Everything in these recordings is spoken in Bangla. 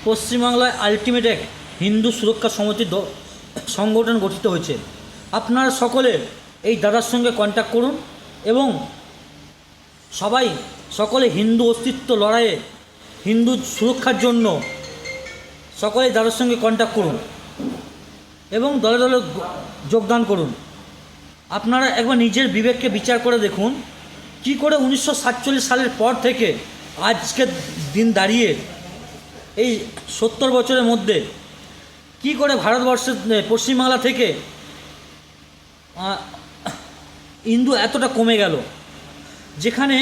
পশ্চিমবাংলায় আলটিমেট এক হিন্দু সুরক্ষা সমিতি সংগঠন গঠিত হয়েছে। আপনারা সকলে এই দাদার সঙ্গে কন্ট্যাক্ট করুন এবং সকলে হিন্দু অস্তিত্ব লড়াইয়ে হিন্দু সুরক্ষার জন্য সকলে দাদার সঙ্গে কন্ট্যাক্ট করুন এবং দলে দলে যোগদান করুন। আপনারা একবার নিজের বিবেককে বিচার করে দেখুন কি করে 1947 সালের পর থেকে আজকের দিন দাঁড়িয়ে এই 70 বছরের মধ্যে কি করে ভারতবর্ষের পশ্চিমবাংলা থেকে হিন্দু এতটা কমে গেল। যেখানে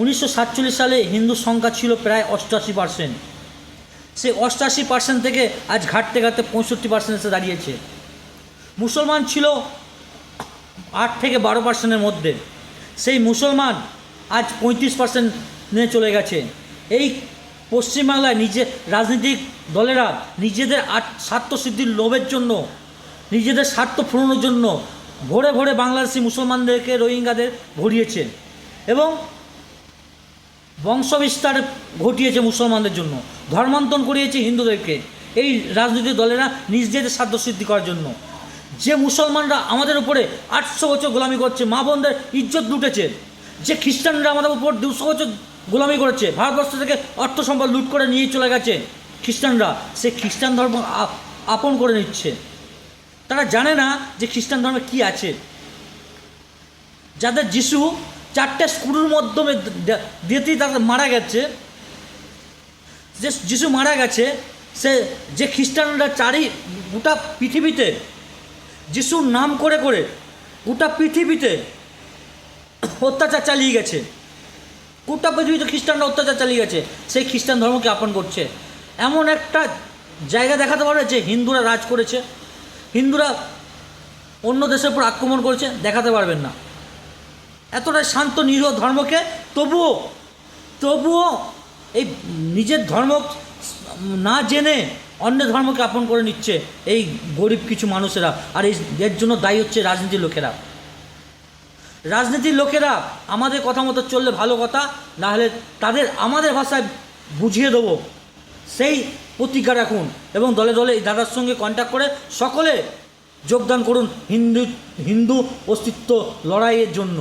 1947 সালে হিন্দু সংখ্যা ছিল প্রায় 88%, সেই 88% থেকে আজ ঘাটতে ঘাটতে 65% এসে দাঁড়িয়েছে। মুসলমান ছিল 8 থেকে 12%-এর মধ্যে, সেই মুসলমান আজ 35% নিয়ে চলে গেছে। এই পশ্চিমবাংলায় রাজনৈতিক দলেরা নিজেদের স্বার্থসিদ্ধির লোভের জন্য, নিজেদের স্বার্থ পূরণের জন্য ভোরে ভোরে বাংলাদেশি মুসলমানদেরকে, রোহিঙ্গাদের ভরিয়েছে এবং বংশবিস্তার ঘটিয়েছে মুসলমানদের জন্য, ধর্মান্তরণ করিয়েছে হিন্দুদেরকে এই রাজনৈতিক দলেরা নিজেদের স্বার্থসিদ্ধি করার জন্য। যে মুসলমানরা আমাদের উপরে 800 বছর গোলামি করছে, মা বোনদের ইজ্জত লুটেছে, যে খ্রিস্টানরা আমাদের উপর 200 বছর গোলামি করেছে, ভারতবর্ষ থেকে অর্থ সম্পদ লুট করে নিয়ে চলে গেছে খ্রিস্টানরা, সে খ্রিস্টান ধর্ম আপন করে নিচ্ছে। তারা জানে না যে খ্রিস্টান ধর্মে কি আছে। যাদের যিশু 4টে স্ক্রুর মাধ্যমে দিয়েতেই তারা মারা গেছে, যে যিশু মারা গেছে, যে খ্রিস্টানরা গোটা পৃথিবীতে যিশুর নাম করে করে গোটা পৃথিবীতে অত্যাচার চালিয়ে গেছে, গোটা পৃথিবীতে খ্রিস্টানরা অত্যাচার চালিয়ে গেছে, সেই খ্রিস্টান ধর্মকে আপন করছে। এমন একটা জায়গা দেখাতে পারবে যে হিন্দুরা রাজ করেছে, হিন্দুরা অন্য দেশের উপর আক্রমণ করেছে, দেখাতে পারবেন না। এতটাই শান্ত নিরীহ ধর্মকে তবুও এই নিজের ধর্ম না জেনে অন্য ধর্মকে আপন করে নিচ্ছে এই গরিব কিছু মানুষেরা। আর এর জন্য দায়ী হচ্ছে রাজনীতির লোকেরা। রাজনীতির লোকেরা আমাদের কথা মতো চললে ভালো কথা, না হলে তাদের আমাদের ভাষায় বুঝিয়ে দেবো, সেই প্রতিজ্ঞা রাখুন এবং দলে দলে এই দাদার সঙ্গে কন্ট্যাক্ট করে সকলে যোগদান করুন হিন্দু অস্তিত্ব লড়াইয়ের জন্য।